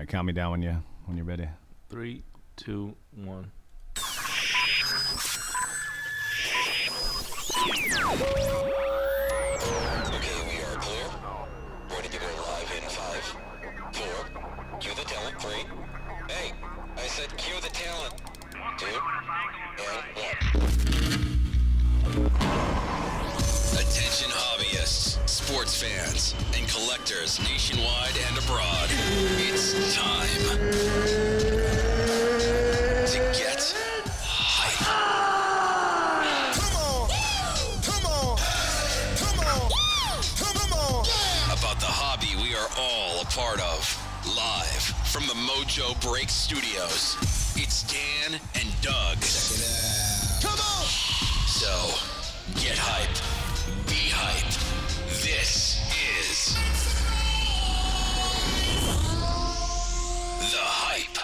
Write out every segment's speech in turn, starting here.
right, count me down when you're ready. 3, 2, 1. Okay, we are clear. Ready to go live in 5, 4. Cue the talent. 3. Hey, I said cue the talent. 2 and 1. Attention hobbyists, sports fans, and collectors nationwide and abroad. It's time to get hype. Come on. About the hobby we are all a part of. Live from the Mojobreak studios, it's Dan and Doug. Check it out. Come on! So, get hype. Be hype. This is The Hype.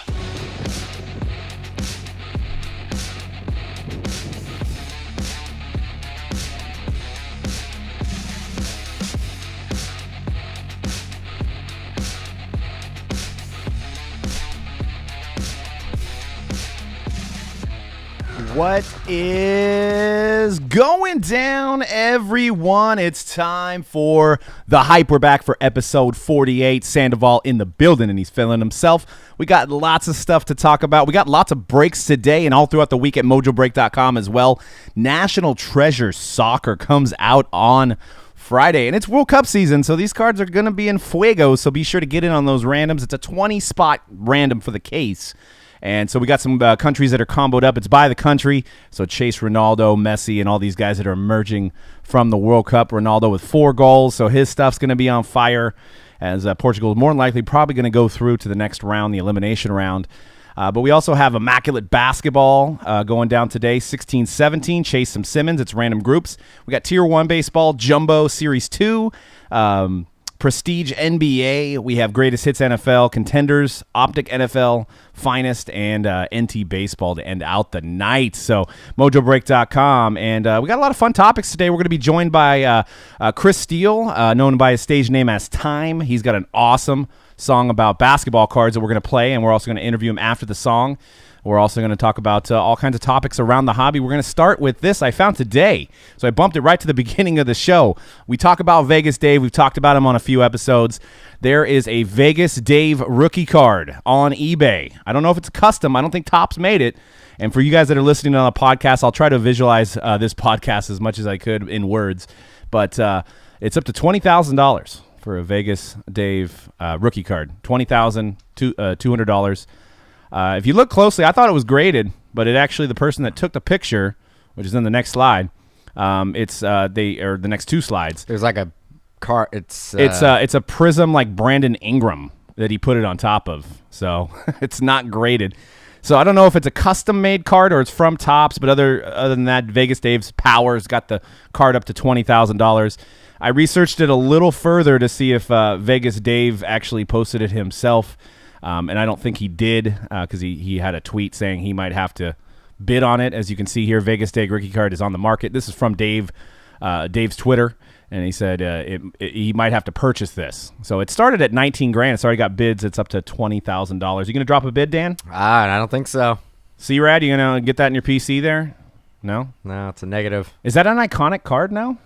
What is going down, everyone? It's time for The Hype. We're back for episode 48. Sandoval in the building, and he's feeling himself. We got lots of stuff to talk about. We got lots of breaks today and all throughout the week at Mojobreak.com as well. National Treasure Soccer comes out on Friday, and it's World Cup season, so these cards are going to be in fuego, so be sure to get in on those randoms. It's a 20-spot random for the case. And so we got some countries that are comboed up. It's by the country. So Chase, Ronaldo, Messi, and all these guys that are emerging from the World Cup. Ronaldo with 4 goals. So his stuff's going to be on fire as Portugal is more than likely probably going to go through to the next round, the elimination round. But we also have Immaculate Basketball going down today, 16-17. Chase some Simmons. It's random groups. We got Tier 1 Baseball, Jumbo Series 2. Prestige NBA, we have Greatest Hits NFL, Contenders, Optic NFL, Finest, and NT Baseball to end out the night. So Mojobreak.com, and we got a lot of fun topics today. We're going to be joined by Chris Steele, known by his stage name as Time. He's got an awesome song about basketball cards that we're going to play, and we're also going to interview him after the song. We're also going to talk about all kinds of topics around the hobby. We're going to start with this I found today. So I bumped it right to the beginning of the show. We talk about Vegas Dave. We've talked about him on a few episodes. There is a Vegas Dave rookie card on eBay. I don't know if it's custom. I don't think Topps made it. And for you guys that are listening on the podcast, I'll try to visualize this podcast as much as I could in words. But it's up to $20,000 for a Vegas Dave rookie card. $20,200. If you look closely, I thought it was graded, but it actually, the person that took the picture, which is in the next slide, the next 2 slides. There's like a car. It's a prism like Brandon Ingram that he put it on top of. So it's not graded. So I don't know if it's a custom made card or it's from Topps, but other than that, Vegas Dave's Powers got the card up to $20,000. I researched it a little further to see if Vegas Dave actually posted it himself. And I don't think he did because he had a tweet saying he might have to bid on it. As you can see here, Vegas Day rookie card is on the market. This is from Dave's Twitter, and he said he might have to purchase this. So it started at $19,000. It's already got bids. It's up to $20,000. You going to drop a bid, Dan? I don't think so. C-Rad, you going to get that in your PC there? No? No, it's a negative. Is that an iconic card now?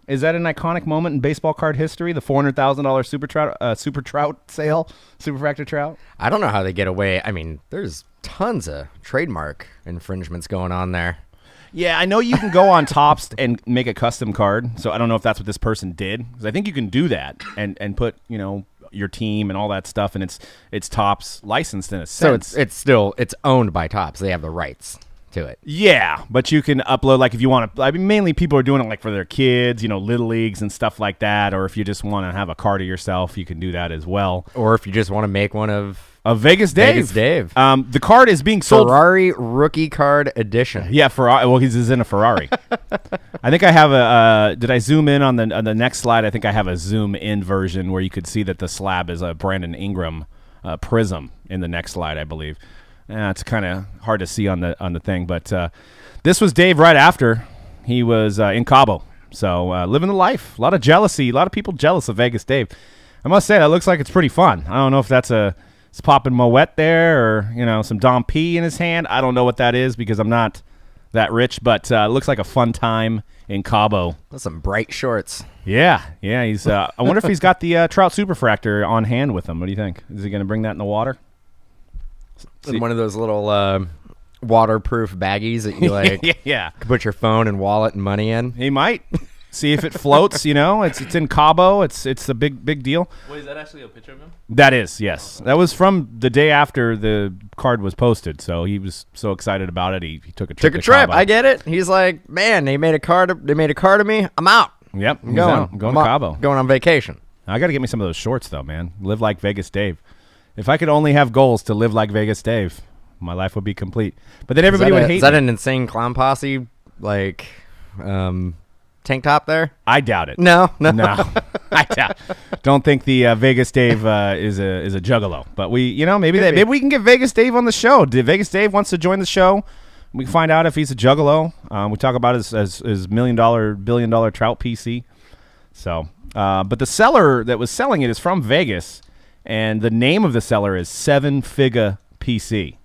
Is that an iconic moment in baseball card history? The $400,000 Super Trout sale, Superfractor Trout. I don't know how they get away. I mean, there's tons of trademark infringements going on there. Yeah, I know you can go on Topps and make a custom card. So I don't know if that's what this person did, because I think you can do that and put your team and all that stuff, and it's Topps licensed in a sense. So it's owned by Topps. They have the rights to it. Yeah, but you can upload, like, if you want to. I mean, mainly people are doing it like for their kids, little leagues and stuff like that. Or if you just want to have a card of yourself, you can do that as well. Or if you just want to make one of Vegas Dave. The card is being sold. Ferrari rookie card edition. Yeah, Ferrari. Well, he's in a Ferrari. I think I have a. Did I zoom in on the next slide? I think I have a zoom in version where you could see that the slab is a Brandon Ingram prism in the next slide, I believe. It's kind of hard to see on the thing, but this was Dave right after he was in Cabo. So living the life. A lot of jealousy. A lot of people jealous of Vegas Dave. I must say, that looks like it's pretty fun. I don't know if that's He's popping Moet there, or some Dom P in his hand. I don't know what that is because I'm not that rich, but it looks like a fun time in Cabo. That's some bright shorts. Yeah. He's. I wonder if he's got the Trout Superfractor on hand with him. What do you think? Is he going to bring that in the water? In one of those little waterproof baggies that you can put your phone and wallet and money in. He might. See if it floats. It's in Cabo. It's a big deal. Wait, is that actually a picture of him? That is, yes. That was from the day after the card was posted. So he was so excited about it. He took a trip. Took a trip. I get it. He's like, man, they made a card of me. I'm out. Yep. I'm going. I'm going to Cabo. Going on vacation. I got to get me some of those shorts though, man. Live like Vegas Dave. If I could only have goals to live like Vegas Dave, my life would be complete. But then everybody would hate. Is that an insane clown posse tank top there? I doubt it. No. I doubt. Don't think the Vegas Dave is a juggalo. But maybe we can get Vegas Dave on the show. Did Vegas Dave wants to join the show? We can find out if he's a juggalo. We talk about his $1 million, billion dollar trout PC. So, but the seller that was selling it is from Vegas, and the name of the seller is 7-Figure PC.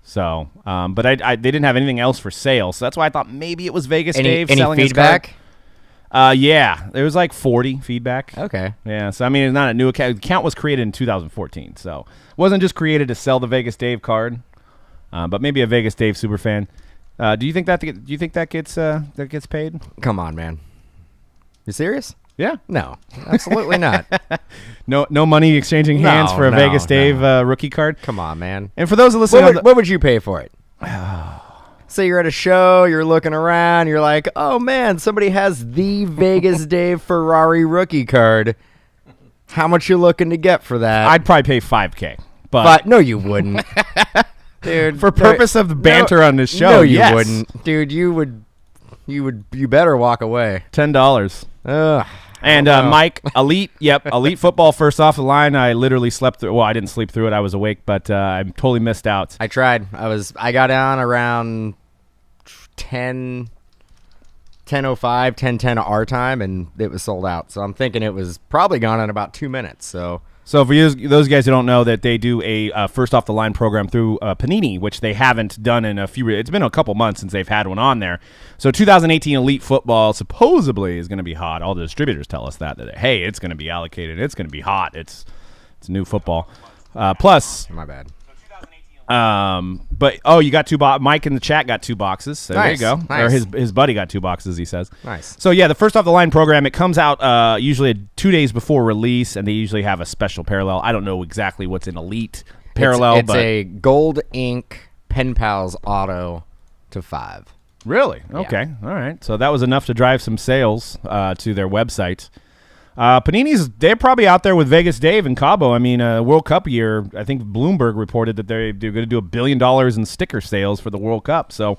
So, but they didn't have anything else for sale, so that's why I thought maybe it was Vegas Dave selling feedback? his card. Yeah, there was like 40 feedback. Okay. Yeah, so I mean, it's not a new account. The account was created in 2014, so it wasn't just created to sell the Vegas Dave card, but maybe a Vegas Dave superfan. Do you think that gets paid? Come on, man. You serious? Yeah. No, absolutely not. No money exchanging hands for a Vegas Dave rookie card. Come on, man. And for those who listen, what would you pay for it? Say you're at a show, you're looking around, you're like, oh man, somebody has the Vegas Dave Ferrari rookie card. How much you looking to get for that? I'd probably pay $5K. But no, you wouldn't, dude. For purpose of the banter on this show, no, you wouldn't, dude. You better walk away. $10. Ugh. And Mike, Elite football first off the line. I literally slept through. Well, I didn't sleep through it. I was awake, but I totally missed out. I tried. I got on around 10:05, 10:10 our time, and it was sold out. So I'm thinking it was probably gone in about 2 minutes. So for those guys who don't know, that they do a first off the line program through Panini, which they haven't done in a few. It's been a couple months since they've had one on there. So 2018 Elite Football supposedly is going to be hot. All the distributors tell us that hey, it's going to be allocated. It's going to be hot. It's new football. Plus, my bad. But you got two. Mike in the chat got 2 boxes. So nice. There you go. Nice. Or his buddy got 2 boxes. He says. Nice. So yeah, the first off the line program, it comes out usually 2 days before release, and they usually have a special parallel. I don't know exactly what's in Elite parallel. It's a gold ink Pen Pals auto to 5. Really? Okay. Yeah. All right. So that was enough to drive some sales to their website. Panini's, they're probably out there with Vegas Dave and Cabo. I mean, World Cup year, I think Bloomberg reported that they're going to do $1 billion in sticker sales for the World Cup. So,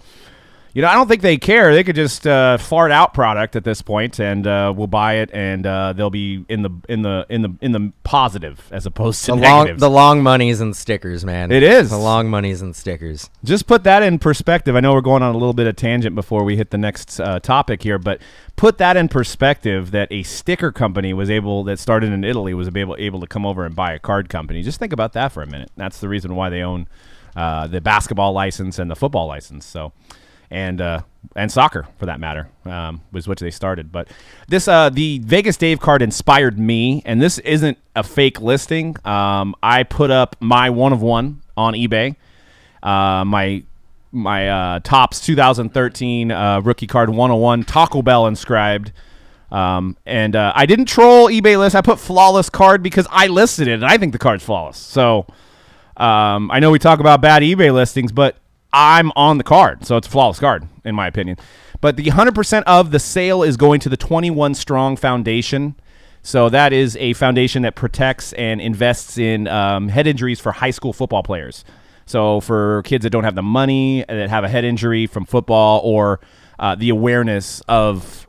I don't think they care. They could just fart out product at this point, and we'll buy it, and they'll be in the positive as opposed to negatives. The long money's in stickers, man. It is the long money's in stickers. Just put that in perspective. I know we're going on a little bit of tangent before we hit the next topic here, but put that in perspective. That a sticker company that started in Italy was able to come over and buy a card company. Just think about that for a minute. That's the reason why they own the basketball license and the football license. So. And soccer, for that matter, was which they started. But this the Vegas Dave card inspired me, and this isn't a fake listing. I put up my 1 of 1 on eBay. My Topps 2013 rookie card 101 Taco Bell inscribed. And I didn't troll eBay list. I put flawless card because I listed it, and I think the card's flawless. So I know we talk about bad eBay listings, but I'm on the card, so it's a flawless card, in my opinion. But the 100% of the sale is going to the 21 Strong Foundation. So that is a foundation that protects and invests in head injuries for high school football players. So for kids that don't have the money, that have a head injury from football, or the awareness of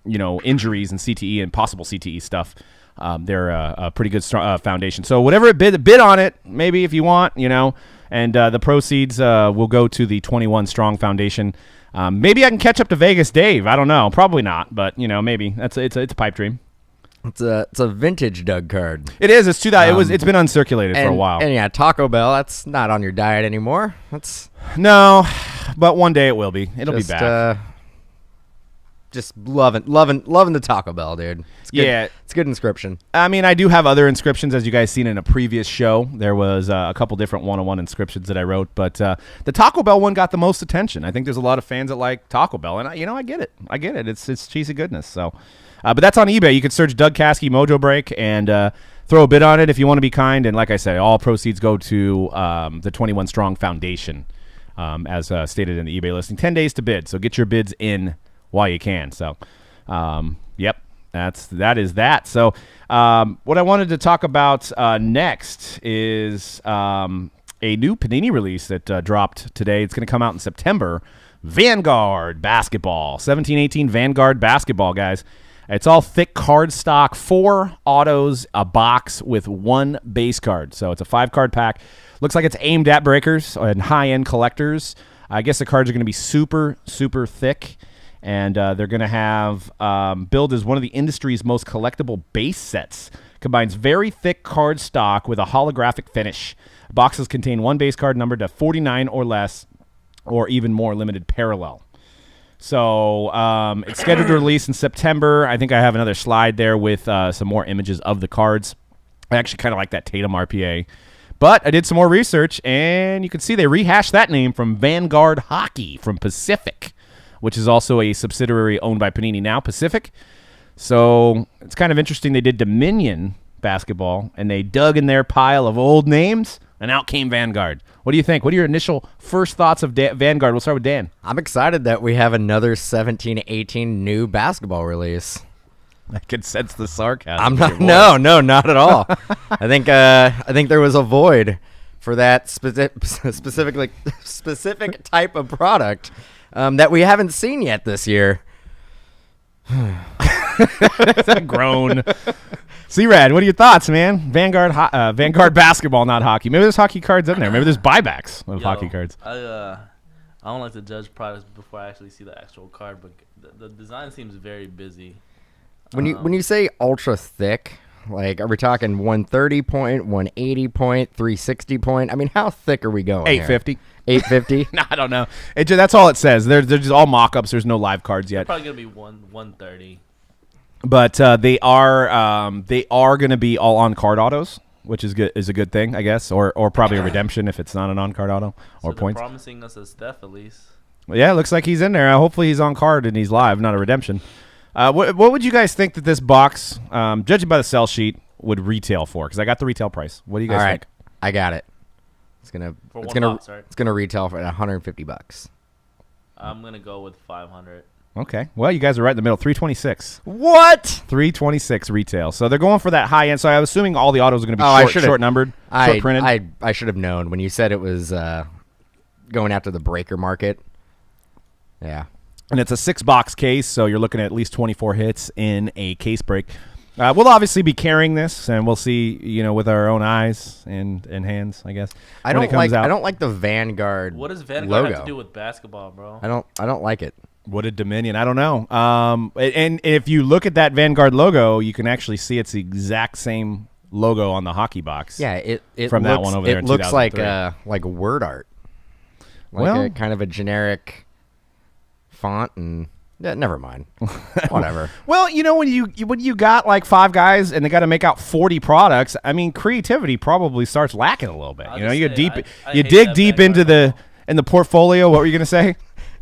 injuries and CTE and possible CTE stuff, they're a pretty good foundation. So whatever it bid on it, maybe if you want, and the proceeds will go to the 21 Strong Foundation. Maybe I can catch up to Vegas Dave. I don't know. Probably not, but maybe it's a pipe dream. It's a vintage Doug card. It is. It's 2000. It's been uncirculated for a while. And yeah, Taco Bell. That's not on your diet anymore. That's No, but one day it will be. It'll be back. Just loving the Taco Bell, dude. It's good. Yeah. It's a good inscription. I mean, I do have other inscriptions, as you guys seen in a previous show. There was a couple different one-on-one inscriptions that I wrote, but the Taco Bell one got the most attention. I think there's a lot of fans that like Taco Bell, and I get it. I get it. It's cheesy goodness. So, but that's on eBay. You could search Doug Caskey Mojobreak and throw a bid on it if you want to be kind. And like I said, all proceeds go to the 21 Strong Foundation, as stated in the eBay listing. 10 days to bid, so get your bids in while you can. So, yep, that is that. So, what I wanted to talk about next is a new Panini release that dropped today. It's going to come out in September. Vanguard Basketball, 17-18 Vanguard Basketball, guys. It's all thick card stock, 4 autos, a box with 1 base card. So it's a 5-card pack. Looks like it's aimed at breakers and high-end collectors. I guess the cards are going to be super, super thick. And they're going to have billed as one of the industry's most collectible base sets. Combines very thick card stock with a holographic finish. Boxes contain 1 base card numbered to 49 or less, or even more limited parallel. So it's scheduled to release in September. I think I have another slide there with some more images of the cards. I actually kind of like that Tatum RPA. But I did some more research, and you can see they rehashed that name from Vanguard Hockey from Pacific, which is also a subsidiary owned by Panini now, Pacific. So it's kind of interesting. They did Dominion Basketball, and they dug in their pile of old names, and out came Vanguard. What do you think? What are your initial first thoughts of Vanguard? We'll start with Dan. I'm excited that we have another 17-18 new basketball release. I can sense the sarcasm. I'm not. No, not at all. I think there was a void for that specific type of product that we haven't seen yet this year. That's a groan. C-Rad, what are your thoughts, man? Vanguard basketball, not hockey. Maybe there's hockey cards in there. Maybe there's buybacks of hockey cards. I don't like to judge products before I actually see the actual card, but the design seems very busy. When you say ultra thick, like, are we talking 130 point, 180 point, 360 point? I mean, how thick are we going? 850. 850? No, I don't know. That's all it says. They're just all mock-ups. There's no live cards yet. Probably gonna be 130. But they are going to be all on card autos, which is a good thing, I guess, or probably a redemption if it's not an on card auto or so points. Promising us a Steph at least. Yeah, it looks like he's in there. Hopefully he's on card and he's live, not a redemption. What would you guys think that this box, judging by the sell sheet, would retail for? Because I got the retail price. What do you guys think? I got it. It's gonna retail for $150. I'm gonna go with 500. Okay. Well, you guys are right in the middle. 326. What? 326 retail. So they're going for that high end. So I was assuming all the autos are going to be short numbered, short printed. I should have known when you said it was going after the breaker market. Yeah. And it's a 6-box case, so you're looking at least 24 hits in a case break. We'll obviously be carrying this, and we'll see, with our own eyes and hands, I guess. I don't like the Vanguard. What does Vanguard logo have to do with basketball, bro? I don't like it. What did Dominion? I don't know. And if you look at that Vanguard logo, you can actually see it's the exact same logo on the hockey box. Yeah, it from looks, that one over there. It in looks like 2003. word art, a kind of a generic font, and never mind. Whatever. Well, when you got like 5 guys and they got to make out 40 products, I mean, creativity probably starts lacking a little bit. You dig deep into the portfolio. What were you gonna say?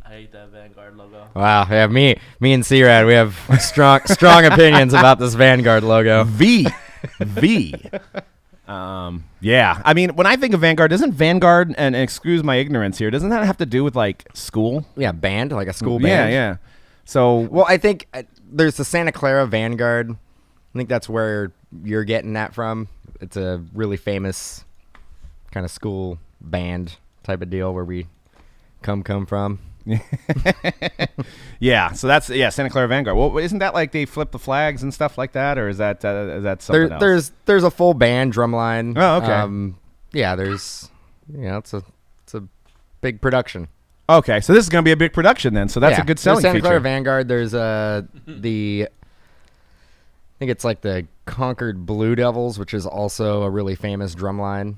I hate that Vanguard logo. Wow, yeah, me and C-Rad, we have strong opinions about this Vanguard logo. V. Yeah. I mean, when I think of Vanguard, doesn't Vanguard, and excuse my ignorance here, doesn't that have to do with like school? Yeah, band, like a school band. Yeah. So, well, I think there's the Santa Clara Vanguard. I think that's where you're getting that from. It's a really famous kind of school band type of deal where we come from. Yeah, so that's Santa Clara Vanguard. Well, isn't that like they flip the flags and stuff like that, or is that something else? There's a full band drum line. Oh, okay. Yeah, there's it's a big production. Okay, so this is going to be a big production then. So that's a good selling Santa feature. Clara Vanguard. There's the think it's like the Concord Blue Devils, which is also a really famous drum line.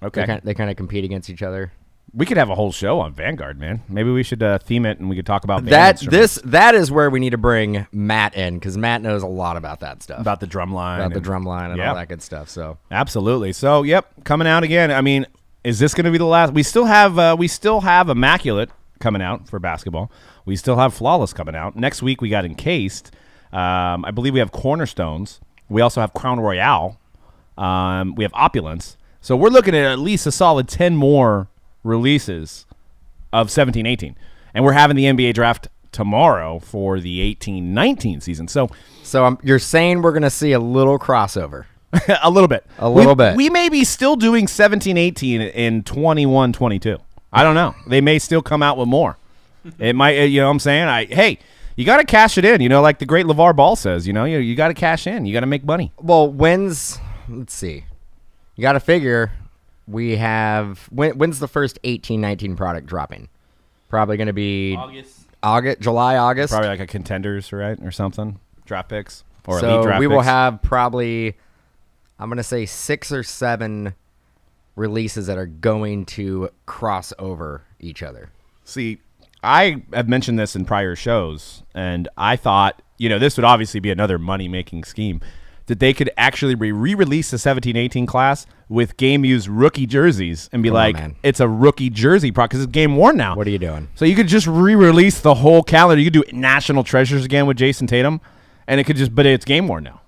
Okay. They kind of compete against each other. We could have a whole show on Vanguard, man. Maybe we should theme it and we could talk about That is where we need to bring Matt in, because Matt knows a lot about that stuff. about the drum line. About the drum line and yeah. all that good stuff. So Absolutely. So, yep, coming out again. I mean, is this going to be the last? We still have Immaculate coming out for basketball. We still have Flawless coming out. Next week we got Encased. I believe we have Cornerstones. We also have Crown Royale. We have Opulence. So we're looking at least a solid 10 more releases of 17-18. And we're having the NBA draft tomorrow for the 18-19 season. So you're saying we're going to see a little crossover. a little bit. A little bit. We may be still doing 17-18 in 21-22. I don't know. They may still come out with more. It might, you know what I'm saying? Hey, you got to cash it in, you know, like the great LeVar Ball says, you know, you got to cash in. You got to make money. Well, let's see. You got to figure when's the first 18-19 product dropping? Probably going to be July, August. Probably like a Contenders, right, or something. Draft picks or so elite draft we picks. will have probably, I'm going to say 6 or 7 releases that are going to cross over each other. See, I have mentioned this in prior shows, and I thought, you know, this would obviously be another money-making scheme, that they could actually re-release the 17-18 class with game-used rookie jerseys and be man. It's a rookie jersey product because it's game-worn now. What are you doing? So you could just re-release the whole calendar. You could do National Treasures again with Jason Tatum, and it could just, but it's game-worn now.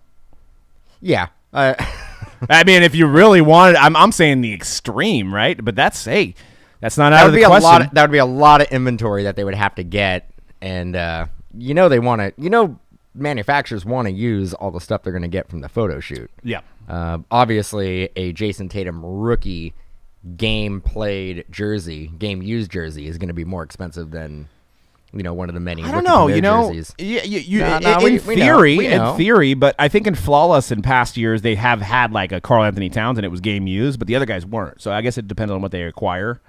Yeah. I mean, if you really wanted, I'm saying the extreme, right? But that's not out of the question. That would be a lot of inventory that they would have to get, and they want to. Manufacturers want to use all the stuff they're going to get from the photo shoot. Yeah. Obviously, a Jason Tatum rookie game used jersey is going to be more expensive than one of the many. I don't know. Jerseys. In theory, but I think in Flawless in past years they have had like a Karl Anthony Towns and it was game used, but the other guys weren't. So I guess it depends on what they acquire.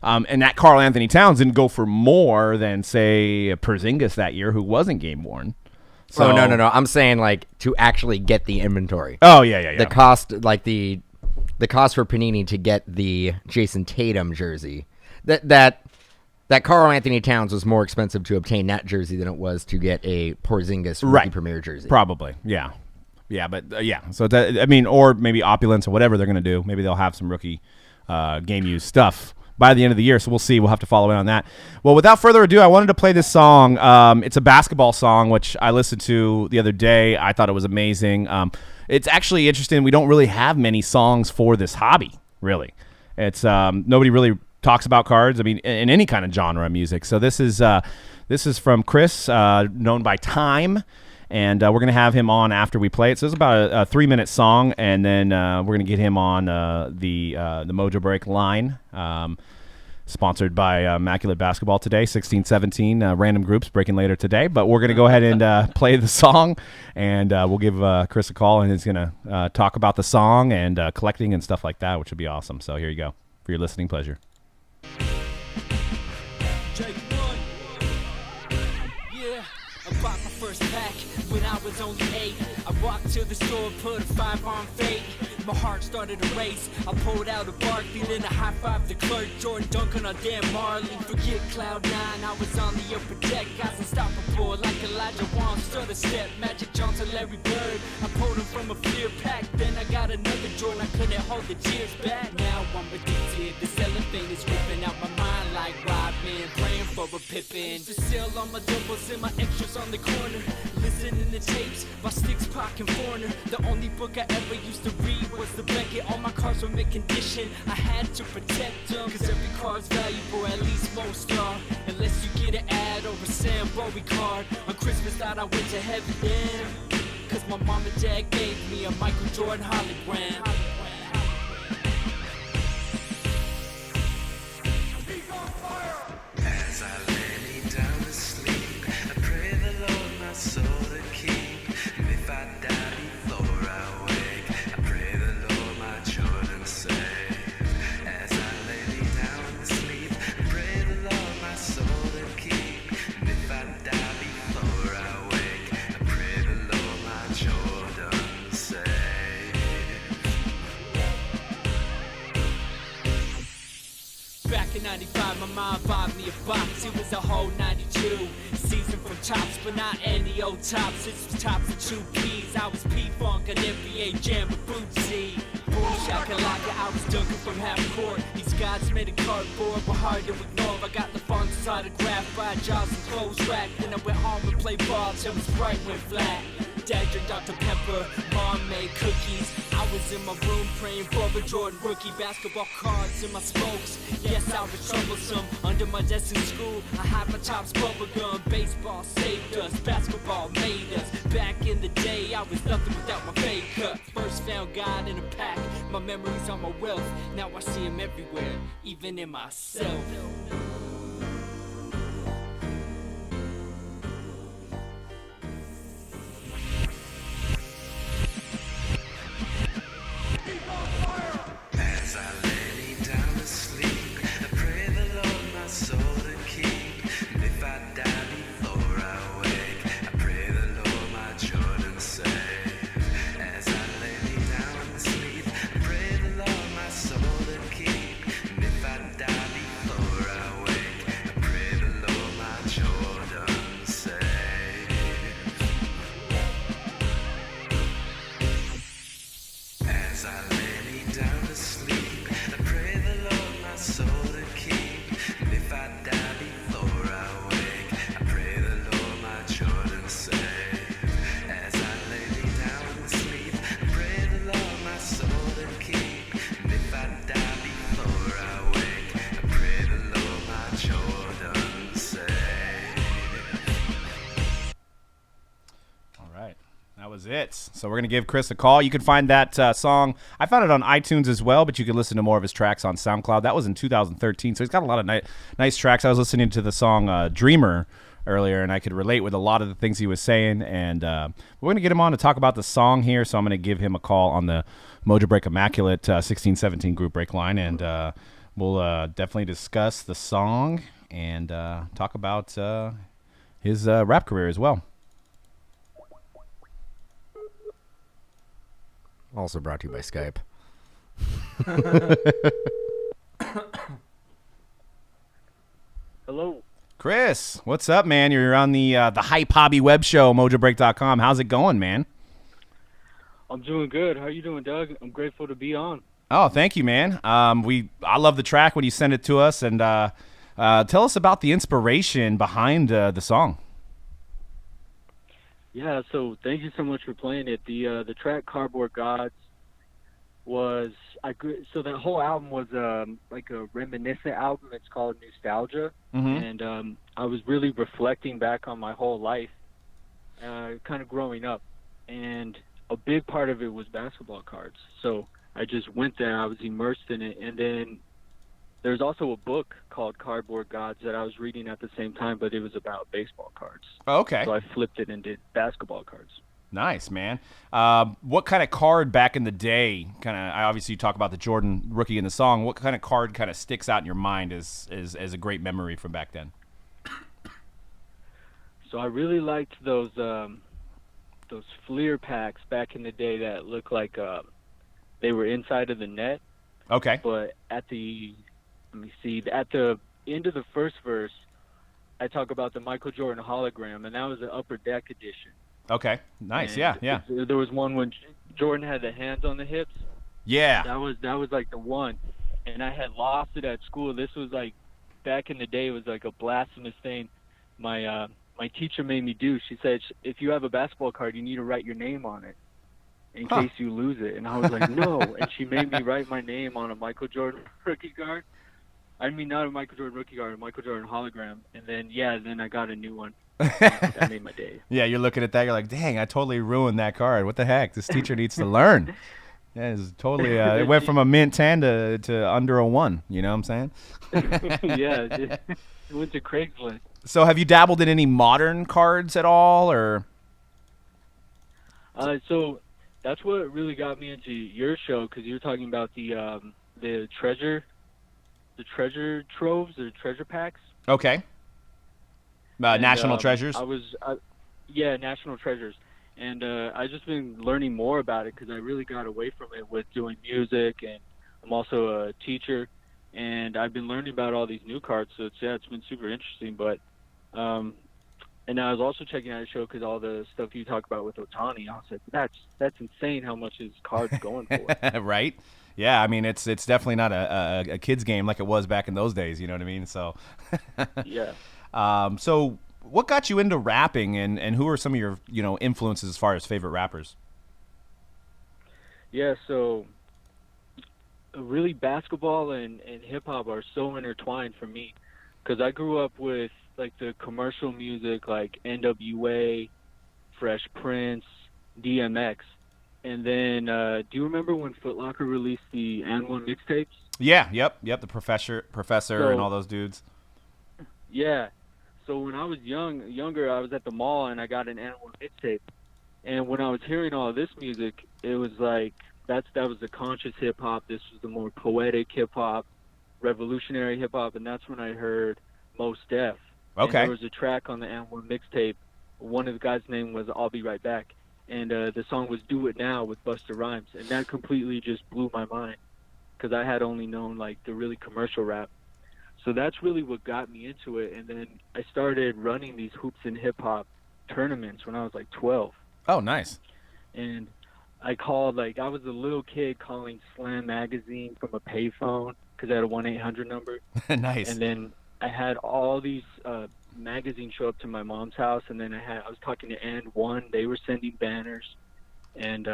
And that Karl Anthony Towns didn't go for more than say Porzingis that year, who wasn't game worn. So, no. I'm saying like to actually get the inventory. Oh yeah. The cost, like the cost for Panini to get the Jason Tatum jersey. That Karl Anthony Towns was more expensive to obtain that jersey than it was to get a Porzingis rookie premier jersey. Probably, yeah. But yeah. So or maybe Opulence or whatever they're gonna do. Maybe they'll have some rookie game used stuff by the end of the year. So we'll see. We'll have to follow in on that. Well, without further ado, I wanted to play this song. It's a basketball song, which I listened to the other day. I thought it was amazing. It's actually interesting. We don't really have many songs for this hobby, really. It's nobody really talks about cards. I mean, in any kind of genre of music. So this is from Chris, known by Time. And we're going to have him on after we play it. So it's about a 3-minute song, and then we're going to get him on the Mojobreak line, sponsored by Immaculate Basketball today, 16-17 random groups breaking later today. But we're going to go ahead and play the song, and we'll give Chris a call, and he's going to talk about the song and collecting and stuff like that, which would be awesome. So here you go for your listening pleasure. When I was only 8, I walked to the store, put a 5 on fate. My heart started to race. I pulled out a Barkley, then I high-fived the clerk. Jordan Duncan on Dan Marley. Forget Cloud 9, I was on the upper deck. Guys unstoppable like Elijah Wan. Stood a step, Magic Johnson, Larry Bird. I pulled him from a fear pack. Then I got another Jordan, I couldn't hold the tears back. Now I'm addicted, this elephant is ripping out my mind like Rodman. Praying for a Pippin. To sell all my doubles and my extras on the corner. Listening to tapes, my sticks pockin' foreigner. The only book I ever used to read was the Beckett. All my cars were mint condition, I had to protect them. Cause every car's valuable, at least most are. Unless you get an ad or a Sam Bowie card. On Christmas thought I went to heaven then. Cause my mom and dad gave me a Michael Jordan hologram. As I lay me down to sleep, I pray the Lord my soul to keep. And if I die before I wake, I pray the Lord my Jordan save. As I lay me down to sleep, I pray the Lord my soul to keep. And if I die before I wake, I pray the Lord my Jordan Back in 95, my mom bought me a box. It was a whole 92 season from Tops, but not any old Tops. This was Tops and 2 Ps. I was P-Funk and NBA Jam with Bootsy. Boom shakalaka, I was dunking from half court. These guys made of cardboard, but hard to ignore. I got the Funk's autographed by Jaws and clothes rack. Then I went home and played ball till his bright went flat. Dad drank Dr. Pepper, mom made cookies. I was in my room praying for the Jordan rookie. Basketball cards in my spokes. Yes, I was troublesome. Under my desk in school, I had my Tops bubble gum. Baseball saved us, basketball made us. Back in the day, I was nothing without my fade cut. First found God in a pack. My memories are my wealth. Now I see him everywhere, even in myself. As I lay me down to sleep, I pray the Lord my soul to keep. And if I die before I wake, I pray the Lord my children save. As I lay me down to sleep, I pray the Lord my soul to keep. And if I die before I wake, I pray the Lord my children save. As I lay me down to sleep, I pray the Lord my soul to keep. And if I die before I wake, I pray the Lord my children save. As I lay me down to sleep, I pray the Lord my soul to keep. And if I die before I wake, I pray the Lord my children save. All right. That was it. So we're going to give Chris a call. You can find that song. I found it on iTunes as well, but you can listen to more of his tracks on SoundCloud. That was in 2013, so he's got a lot of nice tracks. I was listening to the song Dreamer earlier, and I could relate with a lot of the things he was saying. And we're going to get him on to talk about the song here, so I'm going to give him a call on the Mojobreak Immaculate 1617 group break line, and we'll definitely discuss the song and talk about his rap career as well. Also brought to you by Skype. Hello. Chris, what's up, man? You're on the Hype Hobby web show, Mojobreak.com. How's it going, man? I'm doing good. How you doing, Doug? I'm grateful to be on. Oh, thank you, man. I love the track when you send it to us, and tell us about the inspiration behind the song. Yeah, so thank you so much for playing it. The track Cardboard Gods was so that whole album was like a reminiscent album. It's called Nostalgia, and I was really reflecting back on my whole life, kind of growing up, and a big part of it was basketball cards. So I just went there. I was immersed in it, and then there's also a book called Cardboard Gods that I was reading at the same time, but it was about baseball cards. Oh, okay. So I flipped it and did basketball cards. Nice, man. What kind of card back in the day, obviously you talk about the Jordan rookie in the song, what kind of card kind of sticks out in your mind as a great memory from back then? So I really liked those Fleer packs back in the day that looked like they were inside of the net. Okay. But at the end of the first verse, I talk about the Michael Jordan hologram, and that was the Upper Deck edition. Okay. Nice. And Yeah. There was one when Jordan had the hands on the hips. Yeah. That was like the one, and I had lost it at school. This was like back in the day. It was like a blasphemous thing. My teacher made me do. She said, if you have a basketball card, you need to write your name on it in case you lose it. And I was like, no. And she made me write my name on a Michael Jordan rookie card. I mean, not a Michael Jordan rookie card, a Michael Jordan hologram. And then I got a new one. That made my day. Yeah, you're looking at that, you're like, dang, I totally ruined that card. What the heck? This teacher needs to learn. Yeah, it's totally. It went from a mint 10 to under a 1. You know what I'm saying? Yeah, it went to Craigslist. So have you dabbled in any modern cards at all, or? So that's what really got me into your show, because you were talking about the treasure troves, the treasure packs. Okay. National treasures. Yeah, national treasures, and I just been learning more about it because I really got away from it with doing music, and I'm also a teacher, and I've been learning about all these new cards. So it's been super interesting. But and I was also checking out a show because all the stuff you talk about with Otani, I was like, that's insane how much his card's going for. Right? Yeah, I mean it's definitely not a kid's game like it was back in those days. You know what I mean? So, Yeah. so what got you into rapping, and who are some of your influences as far as favorite rappers? Yeah, so really basketball and hip hop are so intertwined for me because I grew up with like the commercial music like NWA, Fresh Prince, DMX. And then do you remember when Foot Locker released the N1 mixtapes? Yeah, yep. The professor, So, and all those dudes. yeah. So when I was younger, I was at the mall and I got an N1 mixtape. And when I was hearing all this music, it was like that was the conscious hip hop. This was the more poetic hip hop, revolutionary hip hop, and that's when I heard Mos Def. And Okay. there was a track on the N1 mixtape. One of the guys' name was "I'll Be Right Back," and the song was "Do It Now" with Busta Rhymes, and that completely just blew my mind because I had only known like the really commercial rap. So that's really what got me into it. And then I started running these hoops and hip hop tournaments when I was like 12. Oh, nice. And I called, like, I was a little kid calling Slam Magazine from a payphone because I had a 1-800 number. Nice. And then I had all these magazines show up to my mom's house. And then I was talking to And One. They were sending banners. And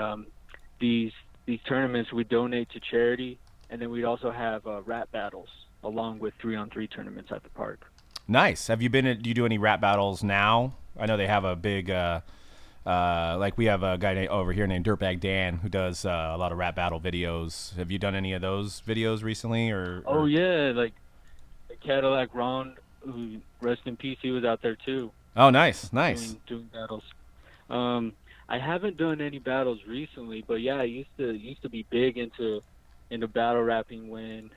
these tournaments we donate to charity. And then we'd also have rap battles along with 3-on-3 tournaments at the park. Nice. Have you been? Do you do any rap battles now? I know they have a big, like we have a guy over here named Dirtbag Dan who does a lot of rap battle videos. Have you done any of those videos recently? Oh, yeah, like Cadillac Ron, who, rest in peace, he was out there too. Oh, nice. Doing battles. I haven't done any battles recently, but yeah, I used to be big into battle rapping when,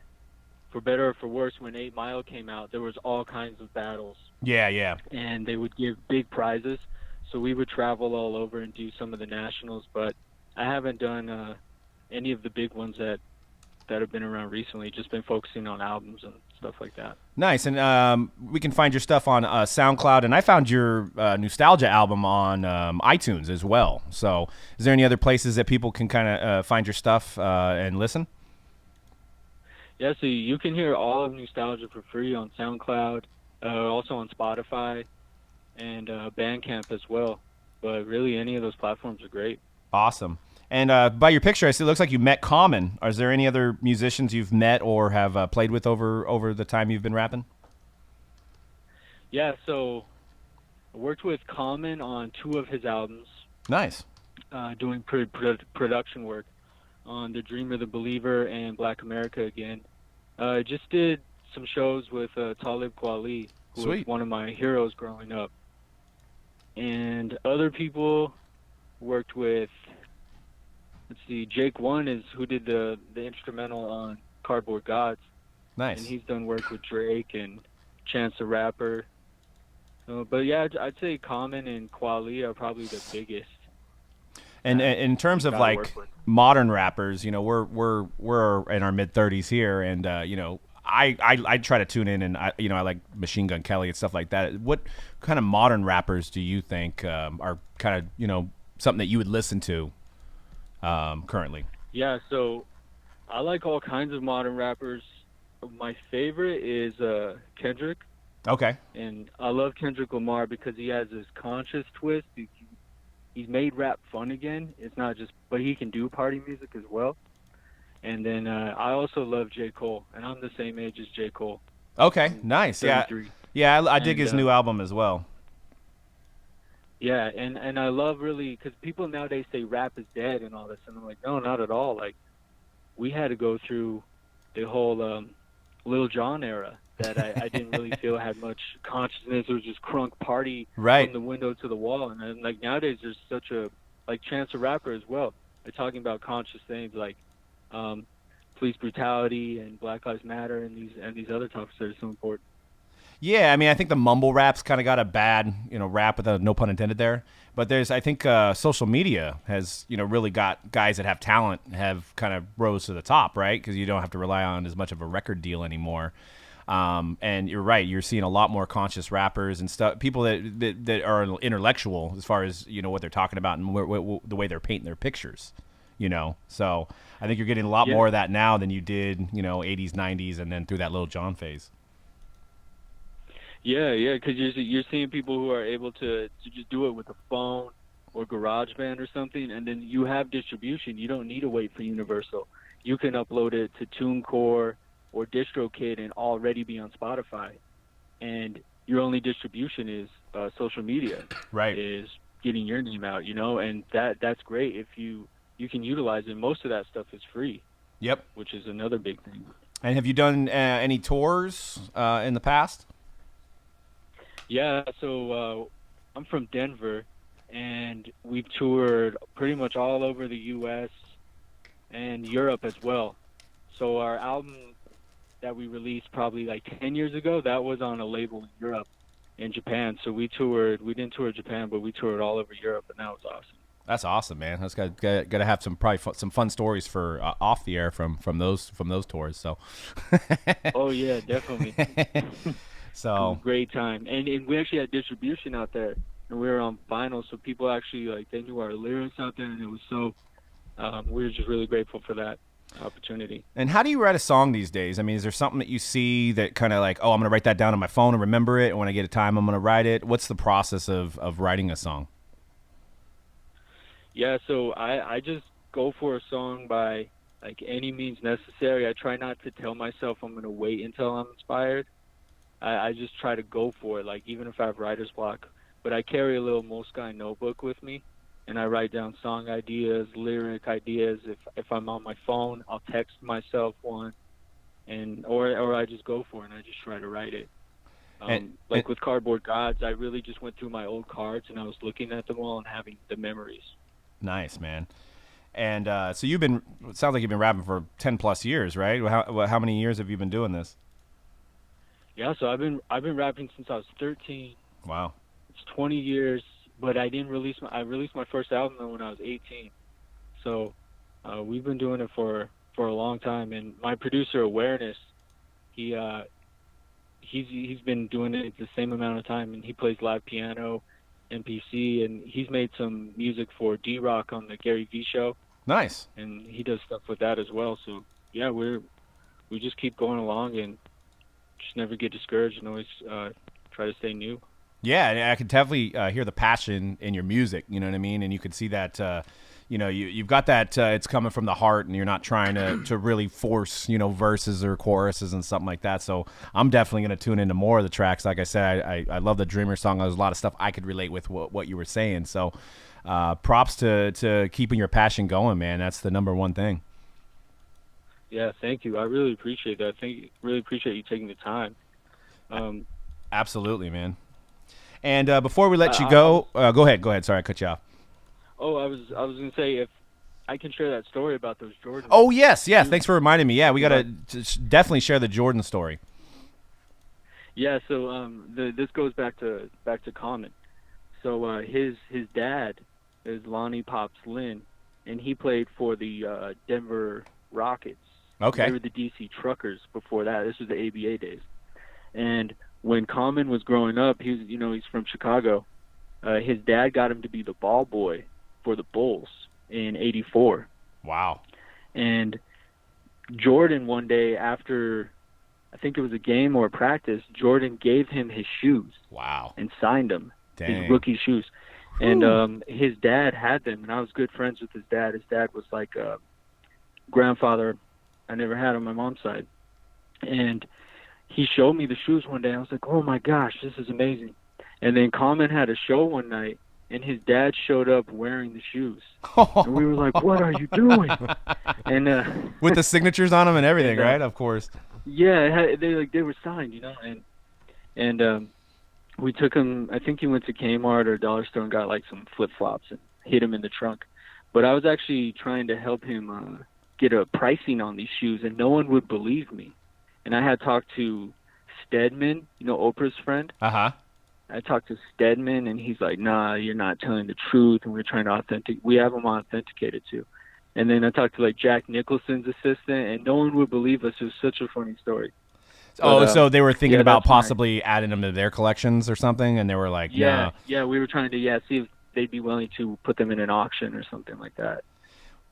for better or for worse, when 8 Mile came out, there was all kinds of battles. Yeah. And they would give big prizes. So we would travel all over and do some of the nationals, but I haven't done any of the big ones that have been around recently. Just been focusing on albums and stuff like that. Nice. And we can find your stuff on SoundCloud, and I found your Nostalgia album on iTunes as well. So is there any other places that people can kind of find your stuff and listen? Yeah, so you can hear all of Nostalgia for free on SoundCloud, also on Spotify, and Bandcamp as well. But really, any of those platforms are great. Awesome. And by your picture, I see it looks like you met Common. Is there any other musicians you've met or have played with over the time you've been rapping? Yeah, so I worked with Common on 2 of his albums, Nice. doing production work on The Dreamer, The Believer, and Black America Again. I just did some shows with Talib Kweli, who was Sweet. one of my heroes growing up. And other people worked with, let's see, Jake One is who did the instrumental on Cardboard Gods. Nice. And he's done work with Drake and Chance the Rapper. But yeah, I'd say Common and Kweli are probably the biggest. And in terms of Gotta like work with. modern rappers, we're in our mid 30s here, and I try to tune in, and I like Machine Gun Kelly and stuff like that. What kind of modern rappers do you think are kind of something that you would listen to currently? Yeah, so I like all kinds of modern rappers. My favorite is Kendrick, Okay. and I love Kendrick Lamar because he has this conscious twist. He's made rap fun again. It's not just, but he can do party music as well. And then I also love J. Cole, and I'm the same age as J. Cole. Okay. Nice. 33. Yeah. I dig And, his new album as well. Yeah, and I love really, because people nowadays say rap is dead and all this, and I'm like, no, not at all. Like, we had to go through the whole Lil Jon era that I didn't really feel had much consciousness. It was just crunk party Right. from the window to the wall. And then, like, nowadays there's such a, like, Chance the Rapper as well. They're talking about conscious things like police brutality and Black Lives Matter and these other topics that are so important. Yeah, I mean, I think the mumble rap's kind of got a bad, rap with a no pun intended there. But I think social media has, really got guys that have talent have kind of rose to the top, right? Because you don't have to rely on as much of a record deal anymore. And you're right, you're seeing a lot more conscious rappers and stuff, people that are intellectual as far as, what they're talking about and the way they're painting their pictures, So I think you're getting a lot more of that now than you did, 80s, 90s, and then through that Lil Jon phase. Yeah, because you're seeing people who are able to just do it with a phone or GarageBand or something, and then you have distribution. You don't need to wait for Universal. You can upload it to TuneCore or DistroKid and already be on Spotify. And your only distribution is social media. Right. Is getting your name out, and that's great if you can utilize it. Most of that stuff is free. Yep. Which is another big thing. And have you done any tours in the past? Yeah, so I'm from Denver, and we've toured pretty much all over the U.S. and Europe as well. So our album that we released probably like 10 years ago, that was on a label in Europe and Japan. So we didn't tour Japan, but we toured all over Europe, and that was awesome. That's awesome, man. That's got to have some fun stories for off the air from those tours. So. Oh yeah, definitely. So great time, and we actually had distribution out there, and we were on vinyl, so people actually they knew our lyrics out there, and it was so. We were just really grateful for that opportunity. And how do you write a song these days? I mean, is there something that you see that kind of like, oh, I'm going to write that down on my phone and remember it, and when I get a time, I'm going to write it? What's the process of writing a song? Yeah, so I just go for a song by like any means necessary. I try not to tell myself I'm going to wait until I'm inspired. I just try to go for it, like even if I have writer's block. But I carry a little Moleskine notebook with me, and I write down song ideas, lyric ideas. If I'm on my phone, I'll text myself one, or I just go for it and I just try to write it. With Cardboard Gods, I really just went through my old cards and I was looking at them all and having the memories. Nice, man. And so it sounds like you've been rapping for 10 plus years, right? How many years have you been doing this? Yeah, so I've been rapping since I was 13. Wow. It's 20 years, but I released my first album when I was 18. So we've been doing it for a long time. And my producer, Awareness, he's been doing it the same amount of time, and he plays live piano, MPC, and he's made some music for D-Rock on the Gary Vee show. Nice. And he does stuff with that as well. So yeah, we just keep going along and just never get discouraged and always try to stay new. Yeah, and I could definitely hear the passion in your music, you know what I mean? And you could see that, you've got that it's coming from the heart, and you're not trying to really force, verses or choruses and something like that. So I'm definitely going to tune into more of the tracks. Like I said, I love the Dreamer song. There's a lot of stuff I could relate with what you were saying. So props to keeping your passion going, man. That's the number one thing. Yeah, thank you. I really appreciate that. Really appreciate you taking the time. Absolutely, man. And before we let you go ahead. Sorry, I cut you off. Oh, I was going to say, if I can share that story about those Jordans. Oh, yes. Thanks for reminding me. Yeah, we got to definitely share the Jordan story. Yeah, so this goes back to Common. So his dad is Lonnie Pops Lynn, and he played for the Denver Rockets. Okay. They were the DC Truckers before that. This was the ABA days. And when Common was growing up, he's from Chicago. His dad got him to be the ball boy for the Bulls in '84. Wow. And Jordan, one day after, I think it was a game or a practice, Jordan gave him his shoes. Wow. And signed them. Dang. His rookie shoes. And his dad had them, and I was good friends with his dad. His dad was like a grandfather I never had on my mom's side. And he showed me the shoes one day. I was like, oh my gosh, this is amazing. And then Common had a show one night, and his dad showed up wearing the shoes. And we were like, what are you doing? And with the signatures on them and everything, right? Of course. Yeah, they were signed, And we took him, I think he went to Kmart or Dollar Store and got like some flip-flops and hid him in the trunk. But I was actually trying to help him get a pricing on these shoes, and no one would believe me. And I had talked to Stedman, Oprah's friend. Uh-huh. I talked to Stedman, and he's like, nah, you're not telling the truth, and we're trying to we have him authenticated too. And then I talked to, like, Jack Nicholson's assistant, and no one would believe us. It was such a funny story. But, so they were thinking about that's possibly adding them to their collections or something, and they were like, Yeah, no. we were trying to, see if they'd be willing to put them in an auction or something like that.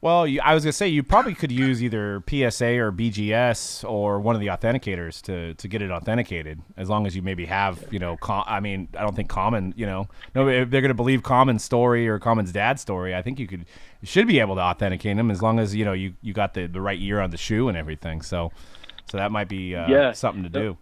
Well, I was going to say, you probably could use either PSA or BGS or one of the authenticators to get it authenticated, as long as you maybe have, I don't think Common, no, if they're going to believe Common's story or Common's dad's story, I think you should be able to authenticate them as long as, you got the right year on the shoe and everything. So that might be something to do.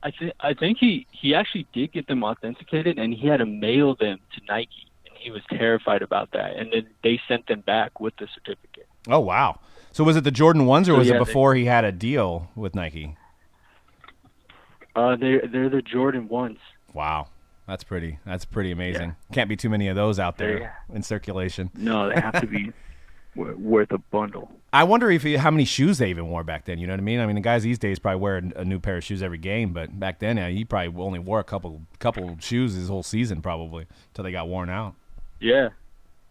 I think he actually did get them authenticated, and he had to mail them to Nike. He was terrified about that, and then they sent them back with the certificate. Oh, wow. So was it the Jordan 1s, or was it before he had a deal with Nike? They're the Jordan 1s. Wow. That's pretty amazing. Yeah. Can't be too many of those out there in circulation. No, they have to be worth a bundle. I wonder how many shoes they even wore back then. You know what I mean? I mean, the guys these days probably wear a new pair of shoes every game, but back then he probably only wore a couple shoes his whole season probably until they got worn out. Yeah.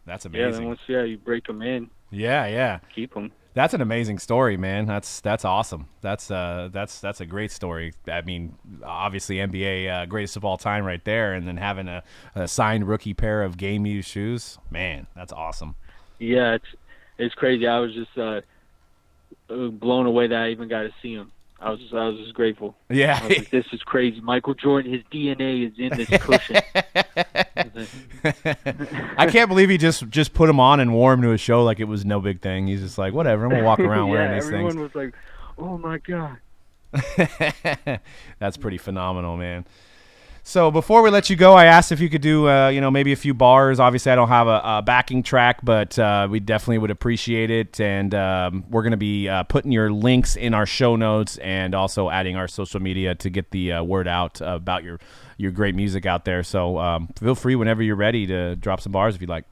That's amazing. Yeah, then once you break them in. Yeah. Keep them. That's an amazing story, man. That's awesome. That's a great story. I mean, obviously NBA greatest of all time right there, and then having a signed rookie pair of game used shoes, man, that's awesome. Yeah, it's crazy. I was just blown away that I even got to see him. I was just grateful. Yeah. I was like, this is crazy. Michael Jordan, his DNA is in this cushion. I can't believe he just put him on and wore him to a show like it was no big thing. He's just like, whatever, I'm going to walk around wearing these things. Everyone was like, oh, my God. That's pretty phenomenal, man. So before we let you go, I asked if you could do, maybe a few bars. Obviously, I don't have a backing track, but we definitely would appreciate it. And we're going to be putting your links in our show notes and also adding our social media to get the word out about your great music out there. So feel free whenever you're ready to drop some bars if you'd like.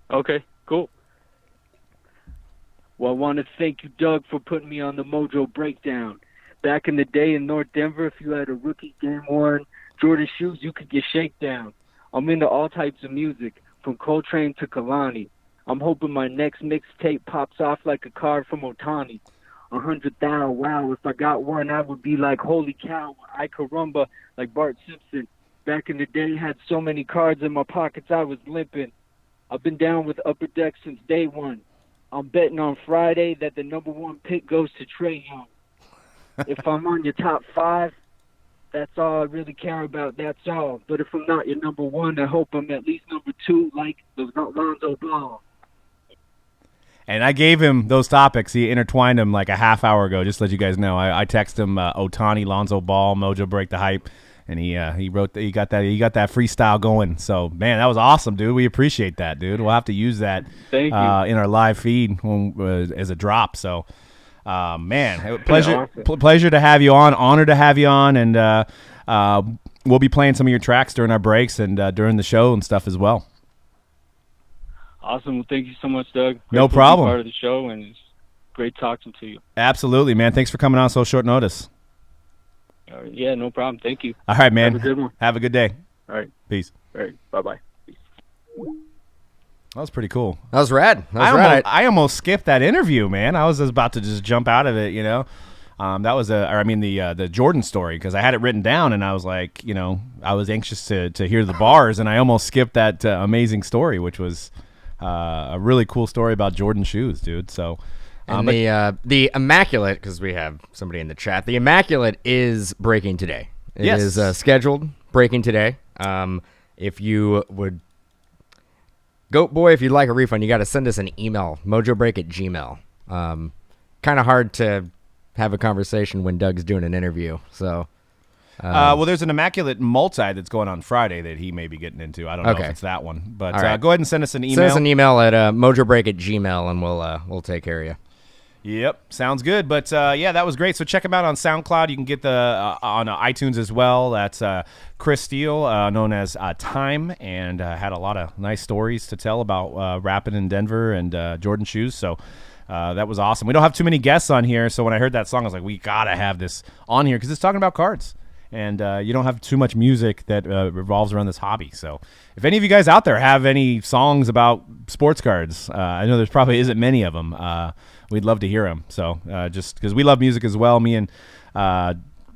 Okay, cool. Well, I want to thank you, Doug, for putting me on the Mojo Breakdown. Back in the day in North Denver, if you had a rookie game-worn Jordan shoes, you could get shakedown. I'm into all types of music, from Coltrane to Kalani. I'm hoping my next mixtape pops off like a card from Otani. 100,000, wow, if I got one, I would be like, holy cow, I carumba, like Bart Simpson. Back in the day, had so many cards in my pockets, I was limping. I've been down with Upper Deck since day one. I'm betting on Friday that the number one pick goes to Trae Young. If I'm on your top 5, that's all I really care about. That's all. But if I'm not your number 1, I hope I'm at least number 2, like the Lonzo Ball. And I gave him those topics. He intertwined them like a half hour ago, just to let you guys know. I texted him Otani, Lonzo Ball, Mojobreak, the hype, and he got that freestyle going. So man, that was awesome, dude. We appreciate that, dude. We'll have to use that in our live feed as a drop. So. Man, pleasure to have you on. Honor to have you on, and we'll be playing some of your tracks during our breaks and during the show and stuff as well. Awesome. Well, thank you so much, Doug. No problem. Part of the show, and it's great talking to you. Absolutely, man. Thanks for coming on so short notice. Yeah, no problem. Thank you. All right, man. Have a good one. Have a good day. All right. Peace. All right. Bye-bye. Peace. That was pretty cool. That was rad. I almost skipped that interview, man. I was just about to just jump out of it, That was the Jordan story, because I had it written down, and I was like, I was anxious to hear the bars, and I almost skipped that amazing story, which was a really cool story about Jordan shoes, dude. So, and the Immaculate, because we have somebody in the chat, the Immaculate is breaking today. It is scheduled breaking today. If you would. Goat Boy, if you'd like a refund, you got to send us an email, mojobreak@gmail. Kind of hard to have a conversation when Doug's doing an interview. So, well, there's an Immaculate multi that's going on Friday that he may be getting into. I don't know if it's that one, but right. Go ahead and send us an email. Send us an email at mojobreak@gmail, and we'll take care of you. Yep, sounds good. But that was great. So check him out on SoundCloud. You can get the on iTunes as well. That's Chris Steele, known as Time, and had a lot of nice stories to tell about rapping in Denver and Jordan shoes. So That was awesome. We don't have too many guests on here, so when I heard that song, I was like, we got to have this on here because it's talking about cards. And you don't have too much music that revolves around this hobby. So if any of you guys out there have any songs about sports cards, I know there's probably isn't many of them. We'd love to hear them. So just because we love music as well. Me and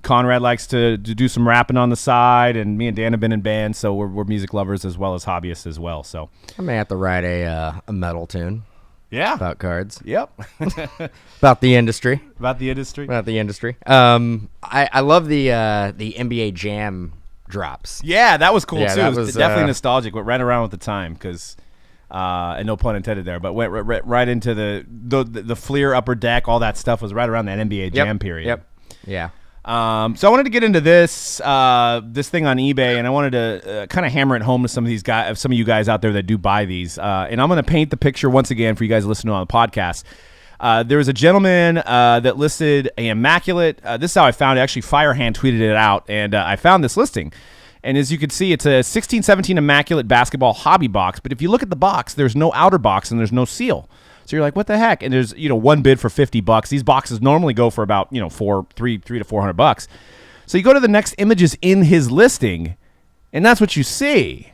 Conrad likes to do some rapping on the side, and me and Dan have been in bands, so we're music lovers as well as hobbyists as well. So I may have to write a metal tune. Yeah. About cards. Yep. About the industry. About the industry. About the industry. I love the NBA Jam drops. Yeah, that was cool Yeah, too. that It was was, definitely nostalgic. Went right around with the time because, and no pun intended there, but went right into the Fleer upper deck. All that stuff was right around that NBA Jam period. Yep. Yeah. So I wanted to get into this thing on eBay, and I wanted to kind of hammer it home to some of you guys out there that do buy these. And I'm going to paint the picture once again for you guys listening on the podcast. There was a gentleman that listed a immaculate. This is how I found it. Actually, Firehand tweeted it out, and I found this listing. And as you can see, it's a 16-17 immaculate basketball hobby box. But if you look at the box, there's no outer box and there's no seal. So you're like, what the heck? And there's one bid for $50. These boxes normally go for about $300 to $400. So you go to the next images in his listing, and that's what you see.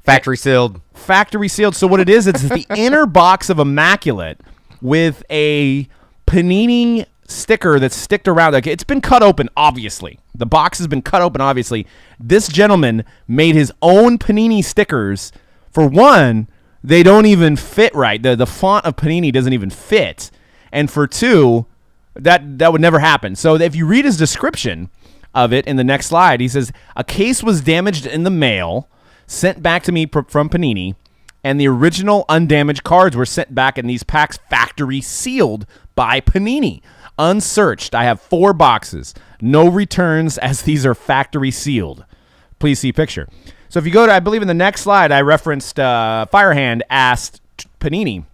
Factory sealed. Factory sealed. So what it is, it's the inner box of immaculate with a Panini sticker that's sticked around. Like, it's been cut open, obviously. The box has been cut open, obviously. This gentleman made his own Panini stickers. For one, they don't even fit right. The font of Panini doesn't even fit. And for two, that would never happen. So if you read his description of it in the next slide, he says, a case was damaged in the mail, sent back to me from Panini, and the original undamaged cards were sent back in these packs factory sealed by Panini. Unsearched. I have 4 boxes. No returns as these are factory sealed. Please see picture. So if you go to, I believe in the next slide, I referenced Firehand asked Panini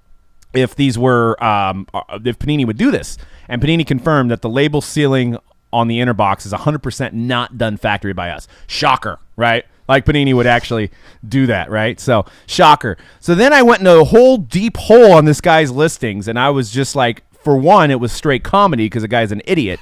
if these were, if Panini would do this. And Panini confirmed that the label sealing on the inner box is 100% not done factory by us. Shocker, right? Like Panini would actually do that, right? So, shocker. So then I went into a whole deep hole on this guy's listings, and I was just like, for one, it was straight comedy because the guy's an idiot.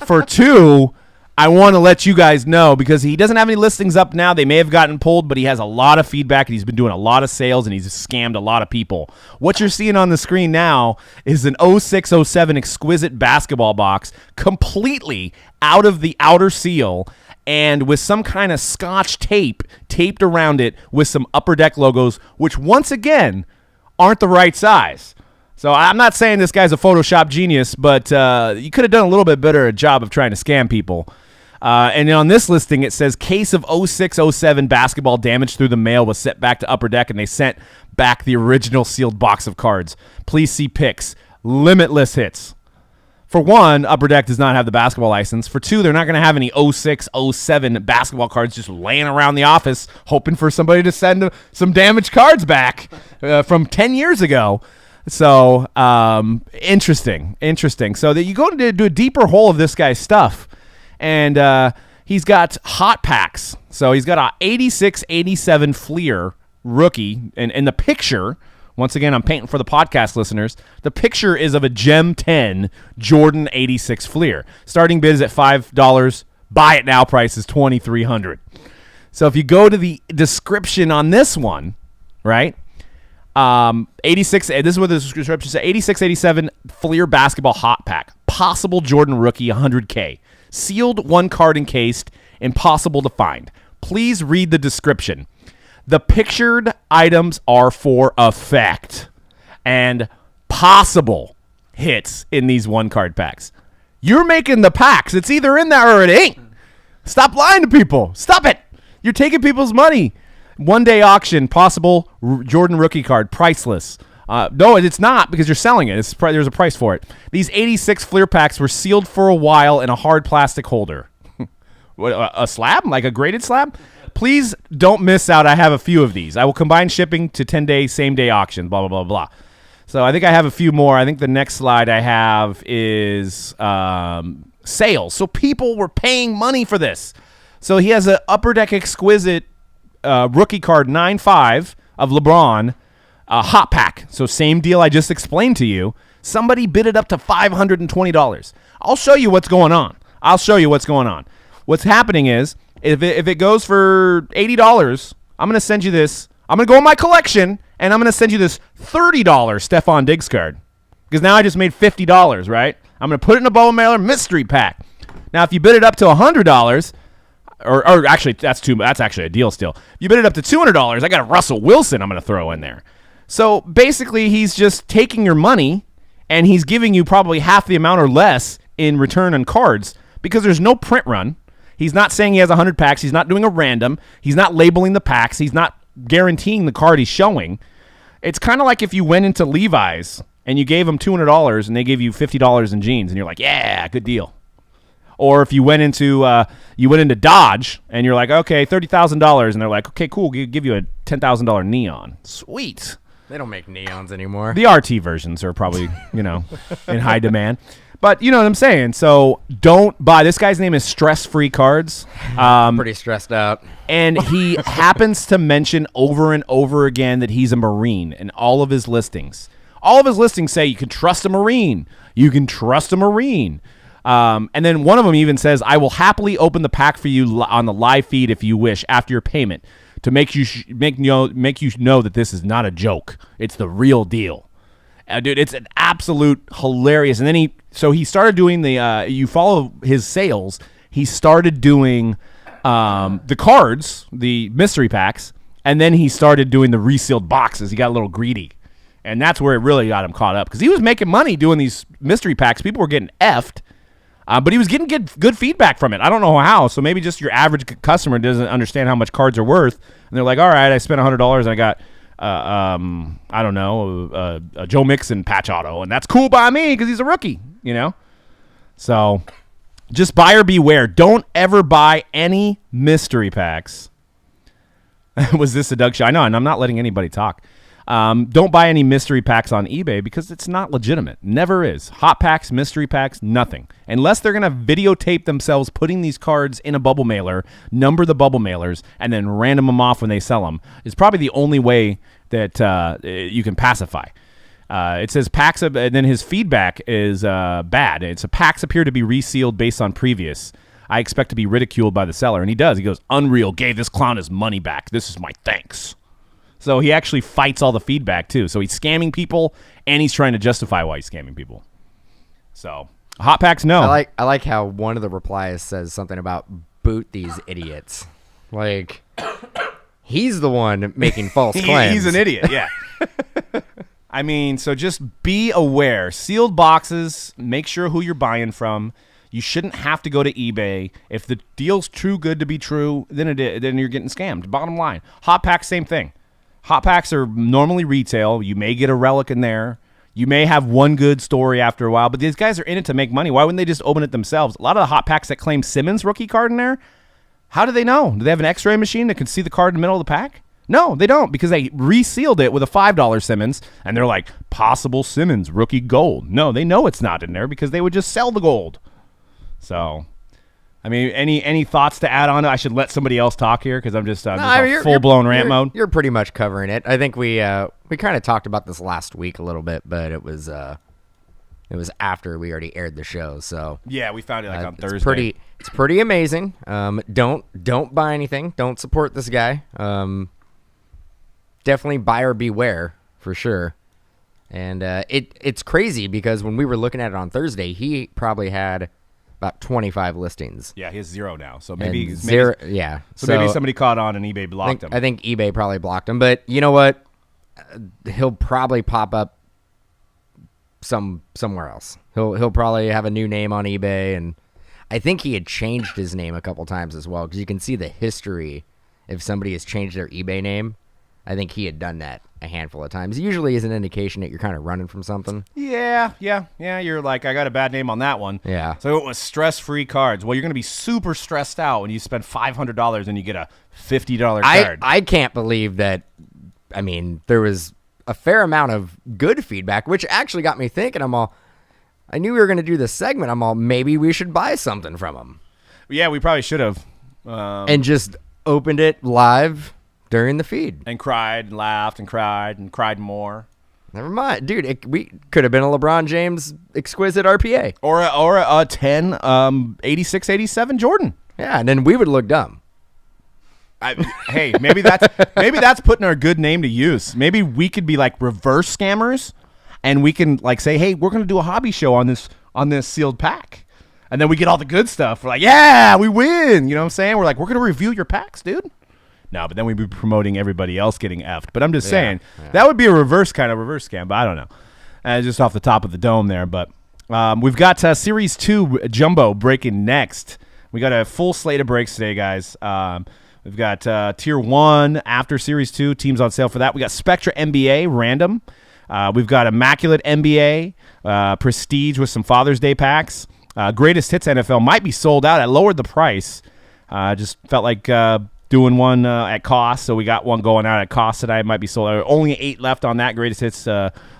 For two, I want to let you guys know because he doesn't have any listings up now. They may have gotten pulled, but he has a lot of feedback, and he's been doing a lot of sales, and he's scammed a lot of people. What you're seeing on the screen now is an 06-07 exquisite basketball box, completely out of the outer seal, and with some kind of Scotch tape taped around it with some Upper Deck logos, which once again aren't the right size. So I'm not saying this guy's a Photoshop genius, but you could have done a little bit better a job of trying to scam people. And on this listing, it says case of 06-07 basketball damaged through the mail was sent back to Upper Deck, and they sent back the original sealed box of cards. Please see pics. Limitless hits. For one, Upper Deck does not have the basketball license. For two, they're not going to have any 06-07 basketball cards just laying around the office hoping for somebody to send some damaged cards back from 10 years ago. So, interesting. So that you go to do a deeper hole of this guy's stuff, and he's got hot packs. So he's got a 86-87 Fleer rookie, and in the picture, once again, I'm painting for the podcast listeners, the picture is of a Gem 10 Jordan 86 Fleer. Starting bid is at $5. Buy it now price is $2,300. So if you go to the description on this one, right? 86. This is what the description says: 86-87 Fleer basketball hot pack, possible Jordan rookie, 100K, sealed, 1 card encased, impossible to find. Please read the description. The pictured items are for effect and possible hits in these 1 card packs. You're making the packs. It's either in there or it ain't. Stop lying to people. Stop it. You're taking people's money. 1-day auction, possible Jordan rookie card, priceless. No, it's not because you're selling it. There's a price for it. These 86 Fleer packs were sealed for a while in a hard plastic holder. What, a slab? Like a graded slab? Please don't miss out. I have a few of these. I will combine shipping to 10-day, same-day auction, blah, blah, blah, blah. So I think I have a few more. I think the next slide I have is sales. So people were paying money for this. So he has an Upper Deck exquisite rookie card 9.5 of LeBron, hot pack. So same deal I just explained to you. Somebody bid it up to $520. I'll show you what's going on. What's happening is if it goes for $80, I'm going to send you this. I'm going to go in my collection, and I'm going to send you this $30 Stephon Diggs card because now I just made $50, right? I'm going to put it in a bubble mailer mystery pack. Now, if you bid it up to $100, or actually, that's actually a deal still. If you bid it up to $200, I got a Russell Wilson I'm going to throw in there. So basically, he's just taking your money, and he's giving you probably half the amount or less in return on cards because there's no print run. He's not saying he has 100 packs. He's not doing a random. He's not labeling the packs. He's not guaranteeing the card he's showing. It's kind of like if you went into Levi's and you gave them $200 and they gave you $50 in jeans, and you're like, yeah, good deal. Or if you went into Dodge and you're like, okay, $30,000, and they're like, okay, cool, give you a $10,000 neon. Sweet. They don't make neons anymore. The RT versions are probably, in high demand. But you know what I'm saying. So don't buy. This guy's name is Stress Free Cards. Pretty stressed out. And he happens to mention over and over again that he's a Marine in all of his listings. All of his listings say you can trust a Marine. You can trust a Marine. And then one of them even says, I will happily open the pack for you on the live feed if you wish after your payment to make you know that this is not a joke. It's the real deal. Dude, it's an absolute hilarious. And then he started doing you follow his sales. He started doing the cards, the mystery packs, and then he started doing the resealed boxes. He got a little greedy. And that's where it really got him caught up because he was making money doing these mystery packs. People were getting effed. But he was getting good feedback from it. I don't know how. So maybe just your average customer doesn't understand how much cards are worth. And they're like, all right, I spent $100 and I got, I don't know, a Joe Mixon patch auto. And that's cool by me because he's a rookie, So just buyer beware. Don't ever buy any mystery packs. Was this a Doug show? I know, and I'm not letting anybody talk. Don't buy any mystery packs on eBay because it's not legitimate. Never is. Hot packs, mystery packs, nothing. Unless they're going to videotape themselves putting these cards in a bubble mailer, number the bubble mailers, and then random them off when they sell them, is probably the only way that you can pacify. It says packs, and then his feedback is bad. It's packs appear to be resealed based on previous. I expect to be ridiculed by the seller. And he does. He goes, Unreal gave this clown his money back. This is my thanks. So he actually fights all the feedback, too. So he's scamming people, and he's trying to justify why he's scamming people. So, hot packs, no. I like how one of the replies says something about boot these idiots. Like, he's the one making false claims. He's an idiot, yeah. I mean, so just be aware. Sealed boxes, make sure who you're buying from. You shouldn't have to go to eBay. If the deal's too good to be true, then you're getting scammed. Bottom line. Hot packs, same thing. Hot packs are normally retail. You may get a relic in there. You may have one good story after a while, but these guys are in it to make money. Why wouldn't they just open it themselves? A lot of the hot packs that claim Simmons rookie card in there, how do they know? Do they have an x-ray machine that can see the card in the middle of the pack? No, they don't, because they resealed it with a $5 Simmons, and they're like, possible Simmons rookie gold. No, they know it's not in there because they would just sell the gold. So, I mean, any thoughts to add on? I should let somebody else talk here because I'm just full-blown rant mode. You're pretty much covering it. I think we kind of talked about this last week a little bit, but it was after we already aired the show. So yeah, we found it on Thursday. It's pretty amazing. Don't buy anything. Don't support this guy. Definitely buyer beware for sure. And it's crazy because when we were looking at it on Thursday, he probably had about 25 listings. Yeah, he has 0 now. So maybe zero. Yeah. So maybe somebody caught on and eBay blocked him. I think eBay probably blocked him. But you know what? He'll probably pop up somewhere else. He'll probably have a new name on eBay, and I think he had changed his name a couple times as well because you can see the history if somebody has changed their eBay name. I think he had done that a handful of times. Usually is an indication that you're kind of running from something. Yeah. You're like, I got a bad name on that one. Yeah. So it was stress-free cards. Well, you're going to be super stressed out when you spend $500 and you get a $50 card. I can't believe that. I mean, there was a fair amount of good feedback, which actually got me thinking. I knew we were going to do this segment. Maybe we should buy something from him. Yeah, we probably should have. And just opened it live during the feed. And cried and laughed and cried more. Never mind, dude. We could have been a LeBron James exquisite RPA, or a 10 86 87 Jordan. Yeah, and then we would look dumb. Hey, maybe that's putting our good name to use. Maybe we could be like reverse scammers, and we can like say, hey, we're gonna do a hobby show on this sealed pack, and then we get all the good stuff. We're like, yeah, we win. You know what I'm saying? We're like, we're gonna review your packs, dude. No, but then we'd be promoting everybody else getting effed. But I'm just saying that would be a reverse scam. But I don't know. Just off the top of the dome there. But we've got Series 2 Jumbo breaking next. We got a full slate of breaks today, guys. We've got Tier 1 after Series 2. Teams on sale for that. We got Spectra NBA random. We've got Immaculate NBA, Prestige with some Father's Day packs. Greatest Hits NFL might be sold out. I lowered the price. Just felt like doing one at cost, so we got one going out at cost today. It might be sold out. Only 8 left on that Greatest Hits,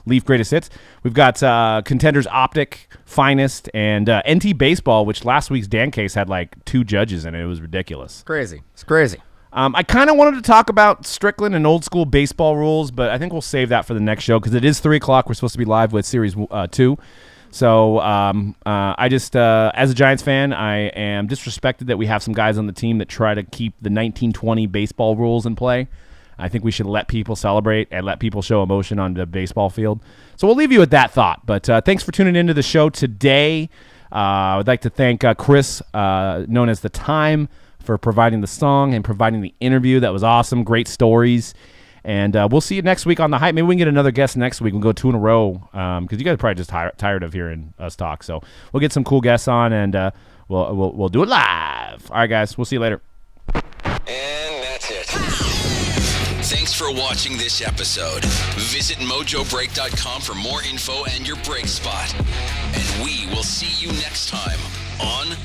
Leaf Greatest Hits. We've got Contenders Optic, Finest, and NT Baseball, which last week's Dan case had like 2 judges in it. It was ridiculous. Crazy. It's crazy. I kind of wanted to talk about Strickland and old school baseball rules, but I think we'll save that for the next show because it is 3 o'clock. We're supposed to be live with Series 2. So I just, as a Giants fan, I am disrespected that we have some guys on the team that try to keep the 1920 baseball rules in play. I think we should let people celebrate and let people show emotion on the baseball field. So we'll leave you with that thought. But thanks for tuning into the show today. I would like to thank Chris, known as The Time, for providing the song and providing the interview. That was awesome. Great stories. And we'll see you next week on The Hype. Maybe we can get another guest next week. We'll go 2 in a row because you guys are probably just tired of hearing us talk. So we'll get some cool guests on, and we'll do it live. All right, guys. We'll see you later. And that's it. Thanks for watching this episode. Visit Mojobreak.com for more info and your break spot. And we will see you next time on